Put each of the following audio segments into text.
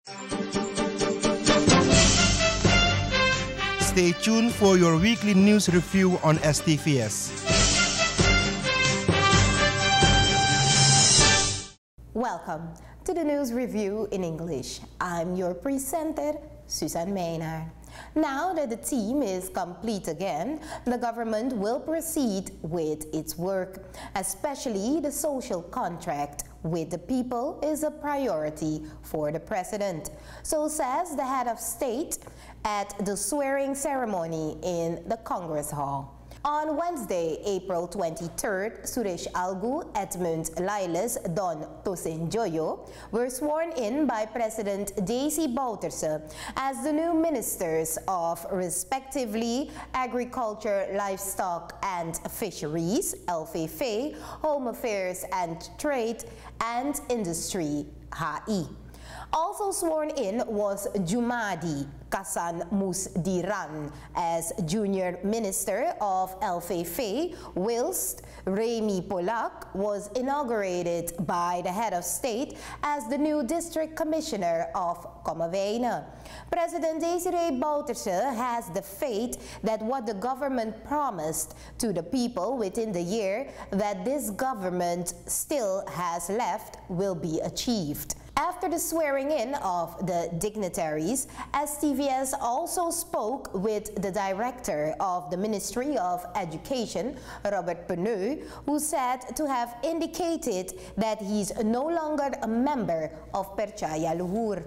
Stay tuned for your weekly news review on STVS. Welcome to the news review in English. I'm your presenter, Susan Maynard. Now that the team is complete again, the government will proceed with its work, especially the social contract with the people is a priority for the president. So says the head of state at the swearing ceremony in the Congress Hall. On Wednesday, April 23rd, Suresh Algu, Edmund Lailes, Don Tosin Joyo were sworn in by President Desi Bouterse as the new ministers of respectively Agriculture, Livestock and Fisheries, LFF, Home Affairs and Trade, and Industry, HI. Also sworn in was Jumadi Kasan Musdiran as Junior Minister of LFF, whilst Remy Polak was inaugurated by the head of state as the new District Commissioner of Kommerwijnen. President Desiree Bouterse has the faith that what the government promised to the people within the year that this government still has left will be achieved. After the swearing in of the dignitaries, STVS also spoke with the director of the Ministry of Education, Robert Penneu, who said to have indicated that he's no longer a member of Percaya Luhur.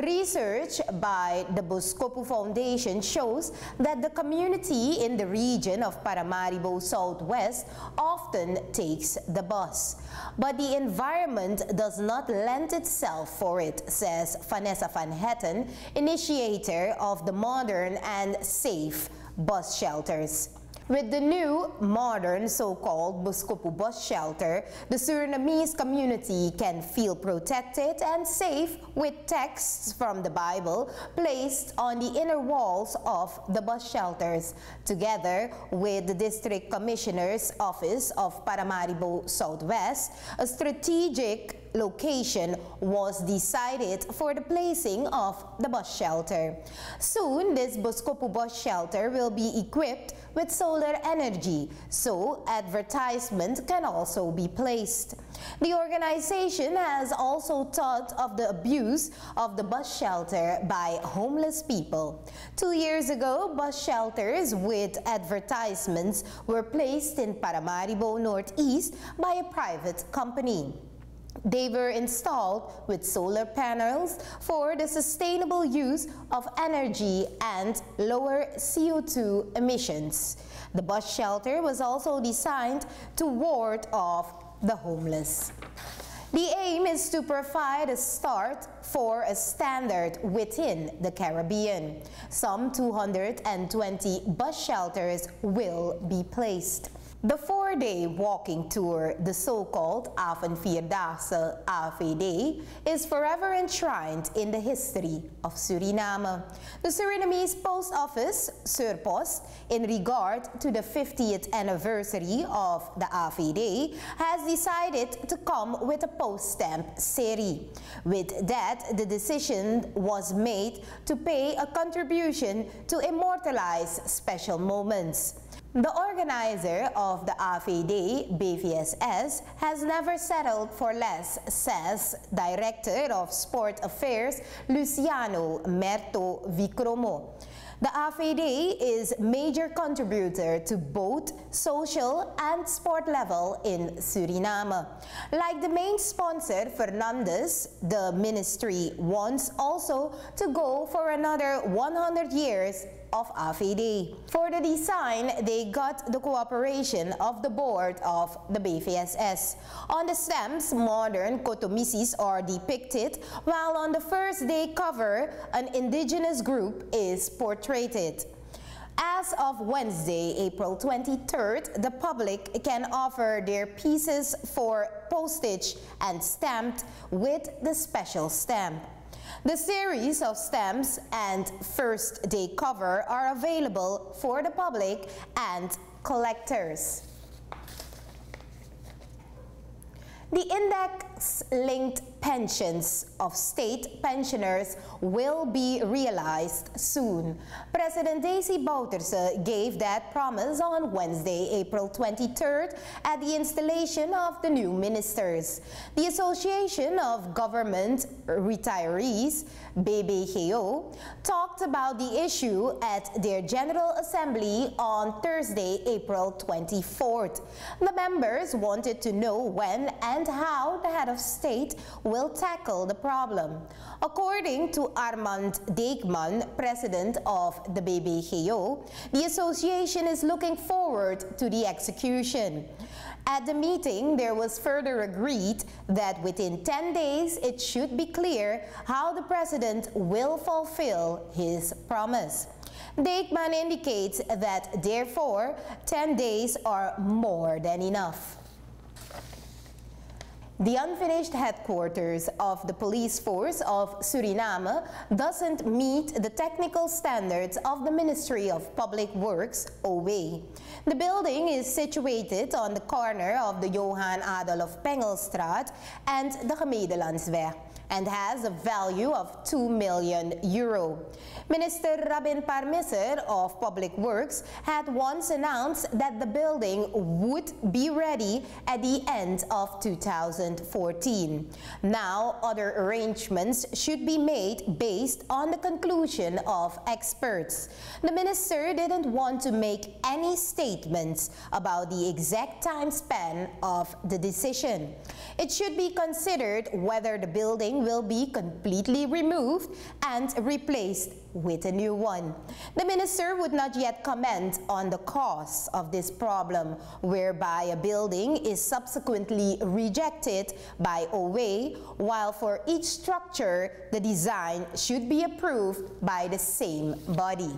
Research by the Boskopu Foundation shows that the community in the region of Paramaribo Southwest often takes the bus. But the environment does not lend itself for it, says Vanessa van Hetten, initiator of the modern and safe bus shelters. With the new, modern, so-called Boskopu bus shelter, the Surinamese community can feel protected and safe with texts from the Bible placed on the inner walls of the bus shelters. Together with the District Commissioner's Office of Paramaribo Southwest, a strategic location was decided for the placing of the bus shelter. Soon, this Boskopu bus shelter will be equipped with solar energy, so advertisement can also be placed. The organization has also thought of the abuse of the bus shelter by homeless people. 2 years ago, bus shelters with advertisements were placed in Paramaribo Northeast by a private company. They were installed with solar panels for the sustainable use of energy and lower CO2 emissions. The bus shelter was also designed to ward off the homeless. The aim is to provide a start for a standard within the Caribbean. Some 220 bus shelters will be placed. The 4-day walking tour, the so-called Avondvierdaagse AVD, is forever enshrined in the history of Suriname. The Surinamese Post Office, Surpost, in regard to the 50th anniversary of the AVD, has decided to come with a post stamp series. With that, the decision was made to pay a contribution to immortalize special moments. The organizer of the AVD, BVSS, has never settled for less, says Director of Sport Affairs Luciano Merto Vicromo. The AVD is a major contributor to both social and sport level in Suriname. Like the main sponsor, Fernandes, the ministry wants also to go for another 100 years of AVD. For the design, they got the cooperation of the board of the BVSS. On the stamps, modern Kotomisis are depicted, while on the first day cover, an indigenous group is portrayed. As of Wednesday, April 23rd, the public can offer their pieces for postage and stamped with the special stamp. The series of stamps and first day cover are available for the public and collectors. The index tax-linked pensions of state pensioners will be realized soon. President Desi Bouterse gave that promise on Wednesday, April 23rd, at the installation of the new ministers. The Association of Government Retirees, BBGO, talked about the issue at their General Assembly on Thursday, April 24th. The members wanted to know when and how the head of state will tackle the problem. According to Armand Deekman, president of the BBGO, the association is looking forward to the execution. At the meeting, there was further agreed that within 10 days it should be clear how the president will fulfill his promise. Deekman indicates that therefore 10 days are more than enough. The unfinished headquarters of the police force of Suriname doesn't meet the technical standards of the Ministry of Public Works, OW. The building is situated on the corner of the Johan Adolf Pengelstraat and the Gemiddelandsweg and has a value of €2 million. Minister Rabin Parmisser of Public Works had once announced that the building would be ready at the end of 2014. Now, other arrangements should be made based on the conclusion of experts. The minister didn't want to make any statements about the exact time span of the decision. It should be considered whether the building will be completely removed and replaced with a new one. The minister would not yet comment on the cause of this problem, whereby a building is subsequently rejected by OW, while for each structure the design should be approved by the same body.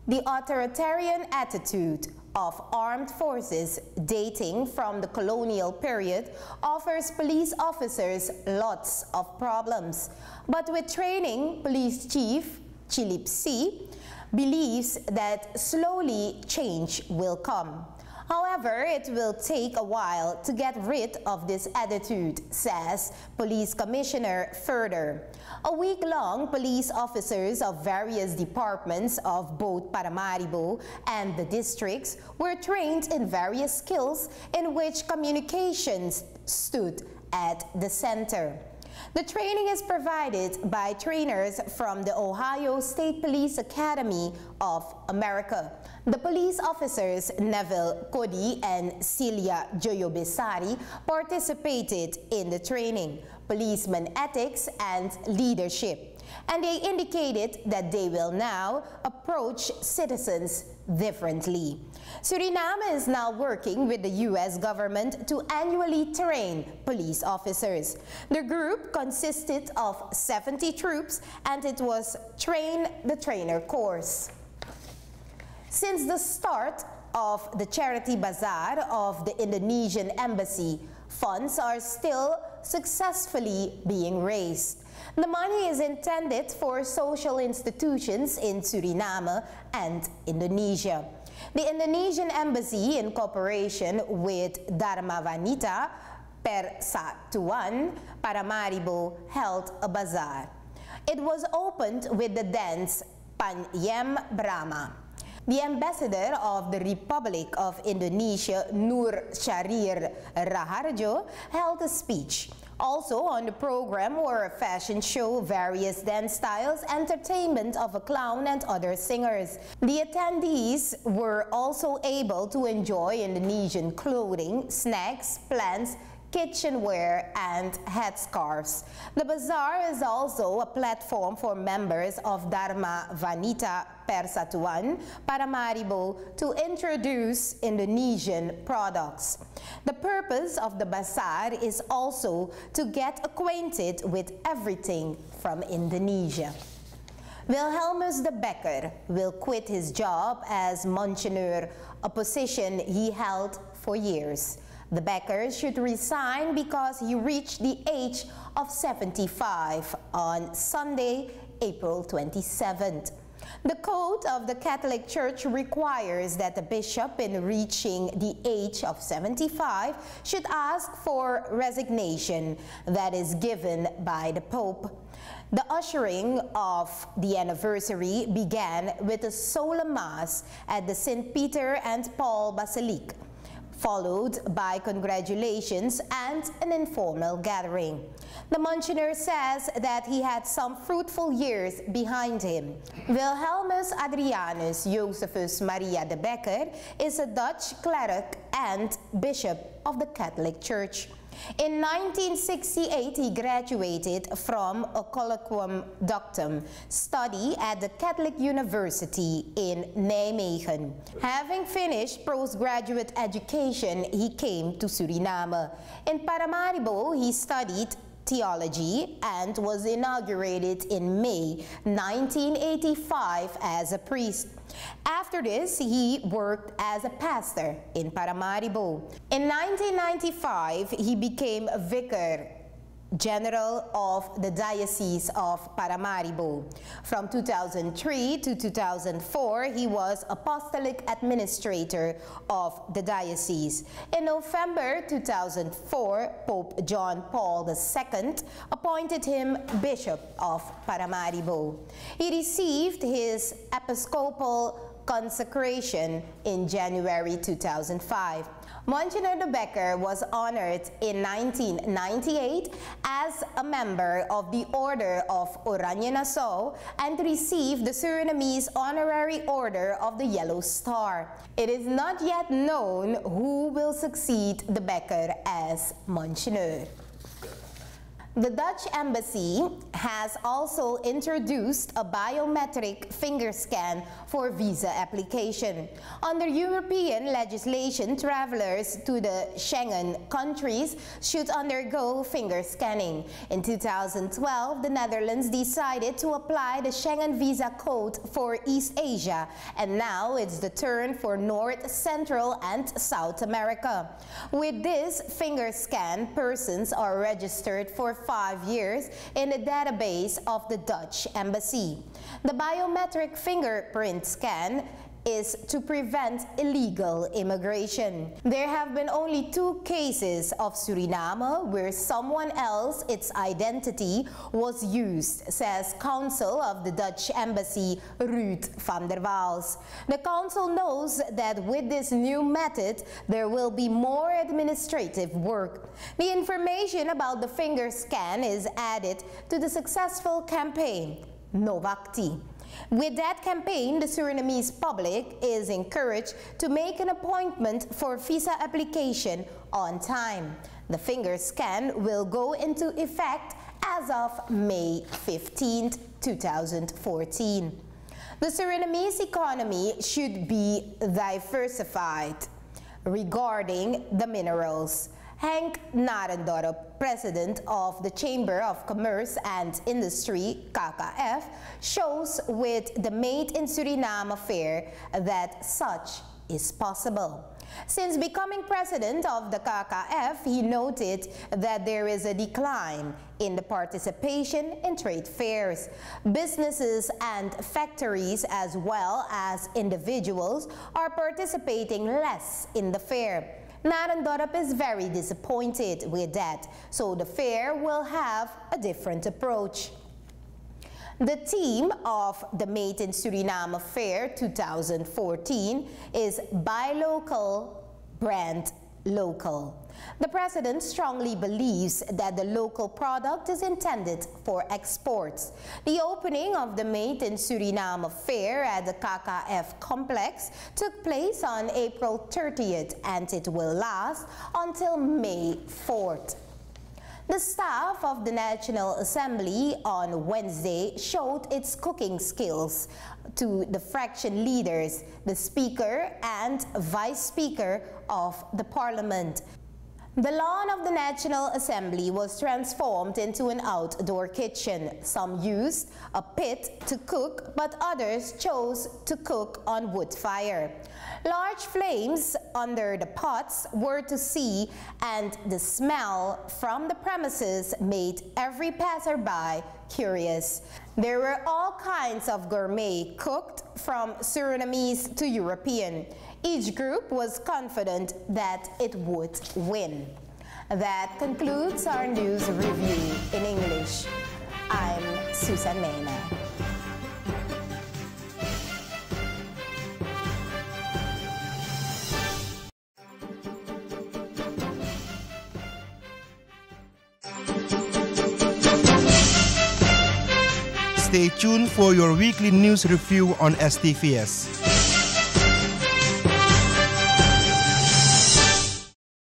The authoritarian attitude of armed forces dating from the colonial period offers police officers lots of problems. But with training, Police Chief Chilip C believes that slowly change will come. However, it will take a while to get rid of this attitude, says Police Commissioner further. A week-long, police officers of various departments of both Paramaribo and the districts were trained in various skills in which communications stood at the center. The training is provided by trainers from the Ohio State Police Academy of America. The police officers Neville Cody and Celia Joyobesari participated in the training, policeman ethics and leadership, and they indicated that they will now approach citizens differently. Suriname is now working with the U.S. government to annually train police officers. The group consisted of 70 troops and it was Train the Trainer course. Since the start of the charity bazaar of the Indonesian embassy, funds are still successfully being raised. The money is intended for social institutions in Suriname and Indonesia. The Indonesian embassy, in cooperation with Dharma Wanita Persatuan Paramaribo, held a bazaar. It was opened with the dance Panyem Brahma. The ambassador of the Republic of Indonesia, Nur Syahrir Raharjo, held a speech. Also on the program were a fashion show, various dance styles, entertainment of a clown and other singers. The attendees were also able to enjoy Indonesian clothing, snacks, plants, kitchenware and headscarves. The bazaar is also a platform for members of Dharma Wanita Persatuan Paramaribo to introduce Indonesian products. The purpose of the bazaar is also to get acquainted with everything from Indonesia. Wilhelmus de Becker will quit his job as Moniteur, a position he held for years. The Becker should resign because he reached the age of 75 on Sunday, April 27th. The code of the Catholic Church requires that the bishop in reaching the age of 75 should ask for resignation that is given by the Pope. The ushering of the anniversary began with a solemn mass at the St. Peter and Paul Basilique, followed by congratulations and an informal gathering. The Monsignor says that he had some fruitful years behind him. Wilhelmus Adrianus Josephus Maria de Becker is a Dutch cleric and bishop of the Catholic Church. In 1968, he graduated from a colloquium doctum study at the Catholic University in Nijmegen. Having finished postgraduate education, he came to Suriname. In Paramaribo, he studied theology and was inaugurated in May 1985 as a priest. After this, he worked as a pastor in Paramaribo. In 1995, he became a vicar general of the Diocese of Paramaribo. From 2003 to 2004, he was apostolic administrator of the diocese. In November 2004, Pope John Paul II appointed him Bishop of Paramaribo. He received his episcopal consecration in January 2005. Monsignor de Becker was honored in 1998 as a member of the Order of Oranje-Nassau and received the Surinamese Honorary Order of the Yellow Star. It is not yet known who will succeed de Becker as Monsignor. The Dutch Embassy has also introduced a biometric finger scan for visa application. Under European legislation, travelers to the Schengen countries should undergo finger scanning. In 2012, the Netherlands decided to apply the Schengen visa code for East Asia, and now it's the turn for North, Central, and South America. With this finger scan, persons are registered for 5 years in the database of the Dutch Embassy. The biometric fingerprint scan is to prevent illegal immigration. There have been only 2 cases of Suriname where someone else, its identity was used, says Counsel of the Dutch Embassy Ruud van der Waals. The Council knows that with this new method there will be more administrative work. The information about the finger scan is added to the successful campaign Novakti. With that campaign, the Surinamese public is encouraged to make an appointment for visa application on time. The finger scan will go into effect as of May 15, 2014. The Surinamese economy should be diversified regarding the minerals. Henk Narendorp, president of the Chamber of Commerce and Industry, KKF, shows with the Made in Suriname fair that such is possible. Since becoming president of the KKF, he noted that there is a decline in the participation in trade fairs. Businesses and factories as well as individuals are participating less in the fair. Narendorp is very disappointed with that, so the fair will have a different approach. The theme of the Made in Suriname Fair 2014 is Buy Local, Brand Local. The president strongly believes that the local product is intended for exports. The opening of the Made in Suriname Fair at the KKF complex took place on April 30th and it will last until May 4th. The staff of the National Assembly on Wednesday showed its cooking skills to the fraction leaders, the Speaker and Vice Speaker of the Parliament. The lawn of the National Assembly was transformed into an outdoor kitchen. Some used a pit to cook, but others chose to cook on wood fire. Large flames under the pots were to see, and the smell from the premises made every passerby curious. There were all kinds of gourmet cooked, from Surinamese to European. Each group was confident that it would win. That concludes our news review in English. I'm Susan Mena. Stay tuned for your weekly news review on STVS.